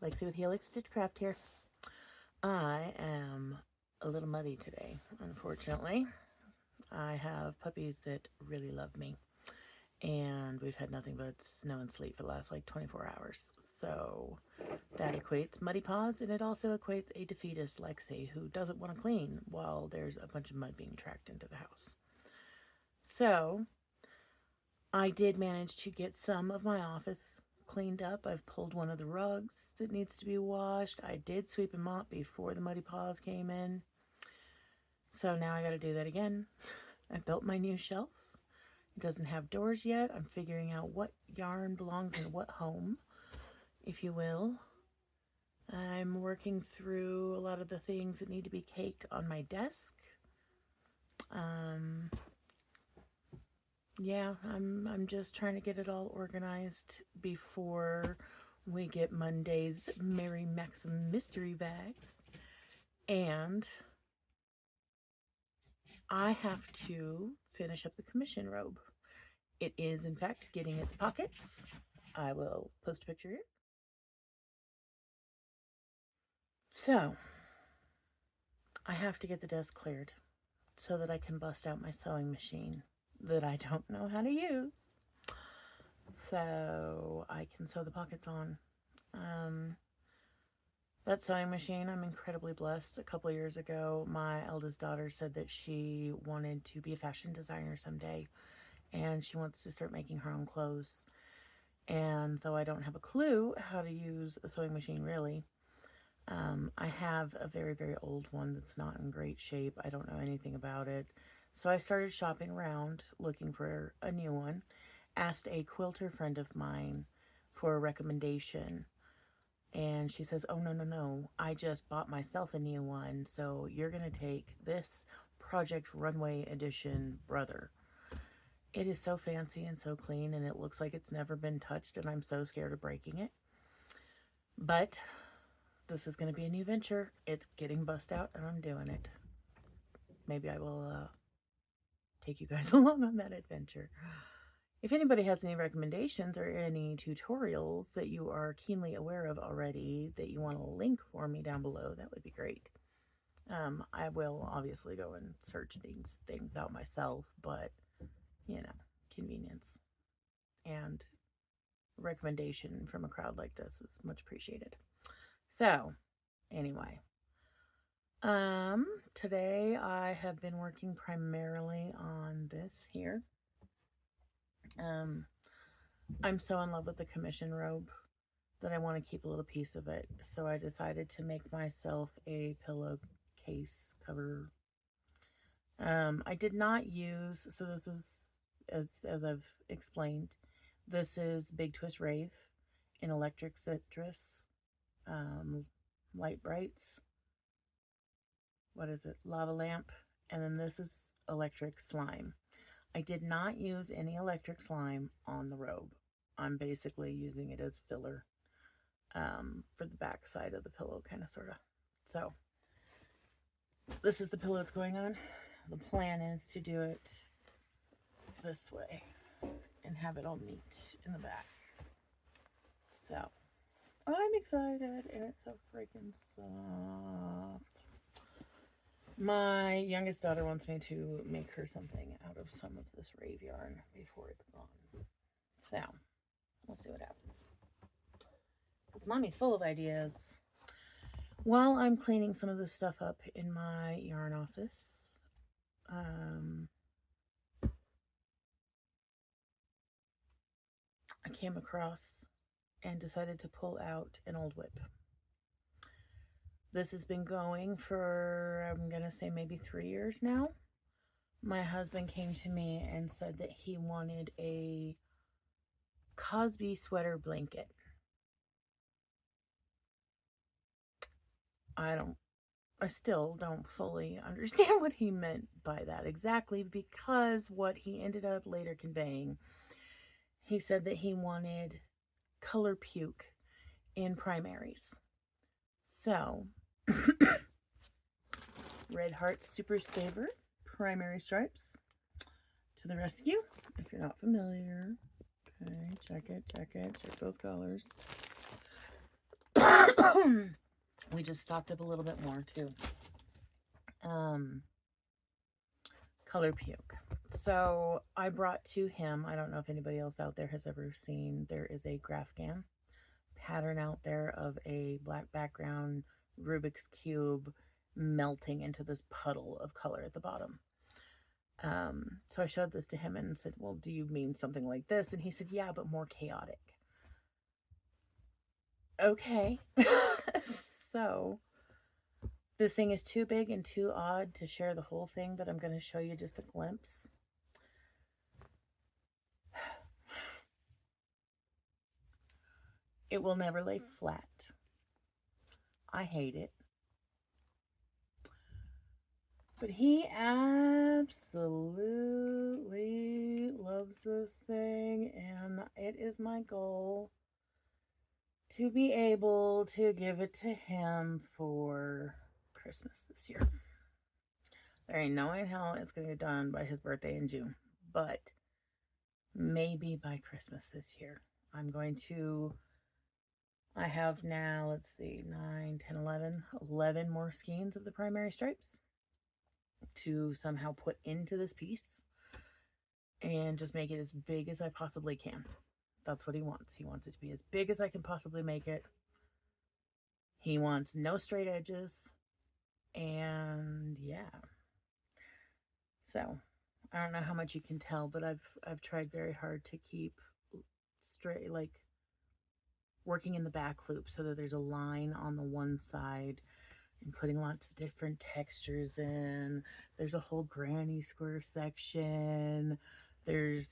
Lexi with Helix Stitchcraft here. I am a little muddy today, unfortunately. I have puppies that really love me, and we've had nothing but snow and sleet for the last like 24 hours. So that equates muddy paws, and it also equates a defeatist Lexi who doesn't want to clean while there's a bunch of mud being tracked into the house. So I did manage to get some of my office cleaned up. I've pulled one of the rugs that needs to be washed. I did sweep and mop before the muddy paws came in. So now I got to do that again. I built my new shelf. It doesn't have doors yet. I'm figuring out what yarn belongs in what home, if you will. I'm working through a lot of the things that need to be caked on my desk. Yeah, I'm just trying to get it all organized before we get Monday's Mary Maxim mystery bags. And I have to finish up the commission robe. It is, in fact, getting its pockets. I will post a picture here. So, I have to get the desk cleared so that I can bust out my sewing machine that I don't know how to use, so I can sew the pockets on. That sewing machine, I'm incredibly blessed. A couple years ago, my eldest daughter said that she wanted to be a fashion designer someday, and she wants to start making her own clothes. And though I don't have a clue how to use a sewing machine really, I have a very, very old one that's not in great shape. I don't know anything about it. So I started shopping around looking for a new one. Asked a quilter friend of mine for a recommendation. And she says, oh, no. I just bought myself a new one. So you're going to take this Project Runway Edition Brother. It is so fancy and so clean, and it looks like it's never been touched, and I'm so scared of breaking it. But this is going to be a new venture. It's getting bust out, and I'm doing it. Maybe I will take you guys along on that adventure. If anybody has any recommendations or any tutorials that you are keenly aware of already that you want to link for me down below, that would be great. I will obviously go and search these things out myself, but, you know, convenience and recommendation from a crowd like this is much appreciated. So, anyway, today I have been working primarily on this here. I'm so in love with the commission robe that I want to keep a little piece of it. So I decided to make myself a pillowcase cover. I did not use, so this is, as I've explained, this is Big Twist Rave in Electric Citrus, Light Brights, what is it, Lava Lamp, and then this is Electric Slime. I did not use any electric slime on the robe. I'm basically using it as filler for the back side of the pillow, kind of, sort of. So, this is the pillow that's going on. The plan is to do it this way and have it all neat in the back. So, I'm excited, and it's so freaking soft. My youngest daughter wants me to make her something out of some of this rave yarn before it's gone. So, we'll see what happens. Mommy's full of ideas. While I'm cleaning some of this stuff up in my yarn office, I came across and decided to pull out an old whip. This has been going for, I'm going to say maybe 3 years now. My husband came to me and said that he wanted a Cosby sweater blanket. I still don't fully understand what he meant by that exactly, because what he ended up later conveying, he said that he wanted color puke in primaries. So, Red Heart Super Saver primary stripes to the rescue. If you're not familiar, okay, check those colors. We just stocked up a little bit more too. Color puke. So I brought to him, I don't know if anybody else out there has ever seen, there is a Grafgan pattern out there of a black background Rubik's Cube melting into this puddle of color at the bottom. So I showed this to him and said, well, do you mean something like this? And he said, yeah, but more chaotic. Okay. So this thing is too big and too odd to share the whole thing, but I'm going to show you just a glimpse. It will never lay flat. I hate it. But he absolutely loves this thing, and it is my goal to be able to give it to him for Christmas this year. There ain't no way in hell it's going to get done by his birthday in June, but maybe by Christmas this year. I'm going to, I have now, let's see, 9, 10, 11 more skeins of the primary stripes to somehow put into this piece and just make it as big as I possibly can. That's what he wants. He wants it to be as big as I can possibly make it. He wants no straight edges. And yeah. So, I don't know how much you can tell, but I've tried very hard to keep straight, like working in the back loop so that there's a line on the one side and putting lots of different textures in. There's a whole granny square section. There's,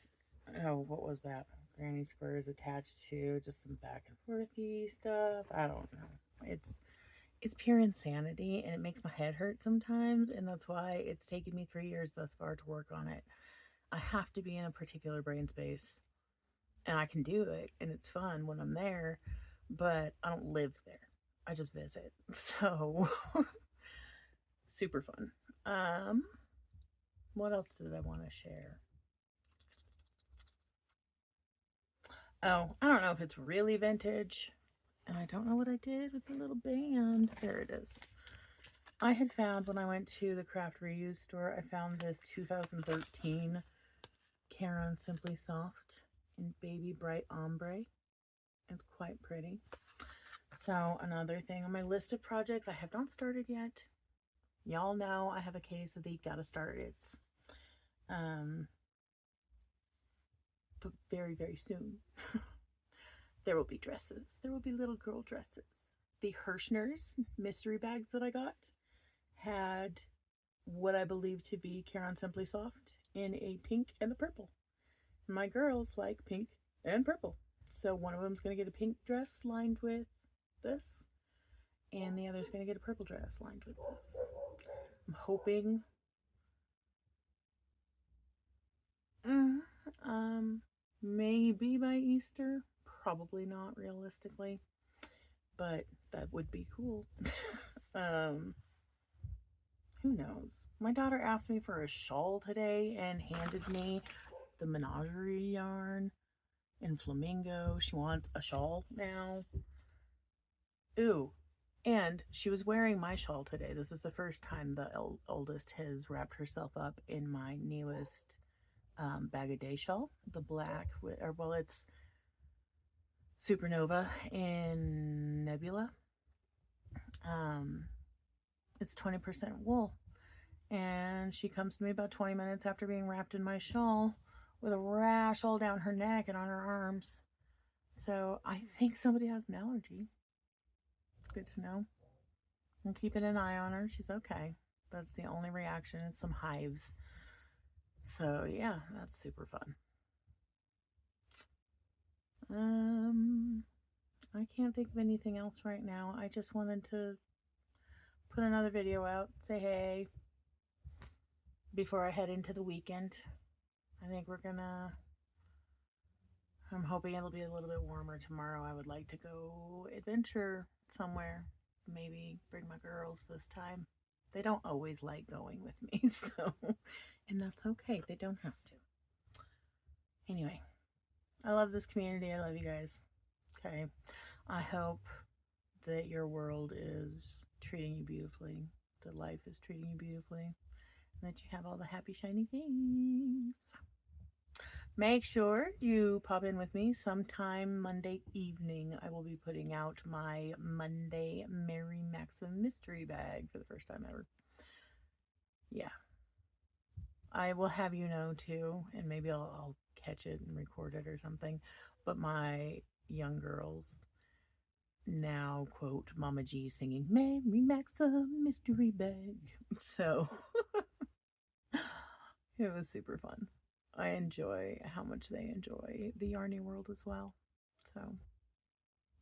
oh, what was that? Granny squares attached to just some back and forthy stuff. I don't know. It's pure insanity, and it makes my head hurt sometimes, and that's why it's taken me 3 years thus far to work on it. I have to be in a particular brain space, and I can do it, and it's fun when I'm there, but I don't live there. I just visit. So, super fun. What else did I want to share? Oh, I don't know if it's really vintage, and I don't know what I did with the little band. There it is. I had found when I went to the craft reuse store, I found this 2013 Caron Simply Soft in Baby Bright Ombre. It's quite pretty. So another thing on my list of projects I have not started yet. Y'all know I have a case of the gotta start it. But very, very soon. There will be dresses. There will be little girl dresses. The Hirschner's mystery bags that I got had what I believe to be Caron Simply Soft in a pink and a purple. My girls like pink and purple. So one of them's going to get a pink dress lined with this, and the other's going to get a purple dress lined with this. I'm hoping maybe by Easter. Probably not realistically, but that would be cool. Who knows? My daughter asked me for a shawl today and handed me the menagerie yarn in flamingo. She wants a shawl now. Ooh. And she was wearing my shawl today. This is the first time the oldest has wrapped herself up in my newest Bag of Day shawl. The black, it's Supernova in Nebula. It's 20% wool. And she comes to me about 20 minutes after being wrapped in my shawl with a rash all down her neck and on her arms. So I think somebody has an allergy. It's good to know. I'm keeping an eye on her. She's okay. That's the only reaction is some hives. So yeah, that's super fun. I can't think of anything else right now. I just wanted to put another video out, say hey, before I head into the weekend. I think I'm hoping it'll be a little bit warmer tomorrow. I would like to go adventure somewhere. Maybe bring my girls this time. They don't always like going with me, so, and that's okay. They don't have to. Anyway, I love this community. I love you guys. Okay. I hope that your world is treating you beautifully, that life is treating you beautifully, and that you have all the happy, shiny things. Make sure you pop in with me sometime Monday evening. I will be putting out my Monday Mary Maxim mystery bag for the first time ever. Yeah. I will have you know too, and maybe I'll catch it and record it or something. But my young girls now quote Mama G singing Mary Maxim mystery bag. So it was super fun. I enjoy how much they enjoy the Yarny world as well. So,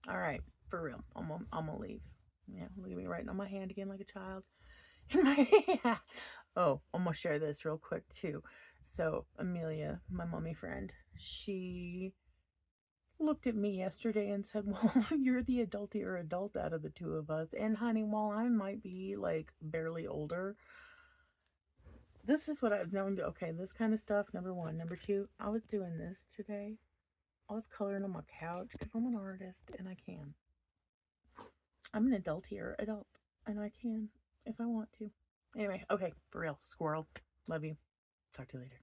all right, for real, I'm gonna leave. Yeah, look at me writing on my hand again like a child. Oh, I'm gonna share this real quick too. So Amelia, my mommy friend, she looked at me yesterday and said, "Well, you're the adultier adult out of the two of us, and honey, while I might be like barely older, this is what I've known. Okay, this kind of stuff. Number one, number two, I was doing this today. I was coloring on my couch because I'm an artist and I can. I'm an adultier adult and I can if I want to. Anyway, okay, for real, squirrel. Love you. Talk to you later.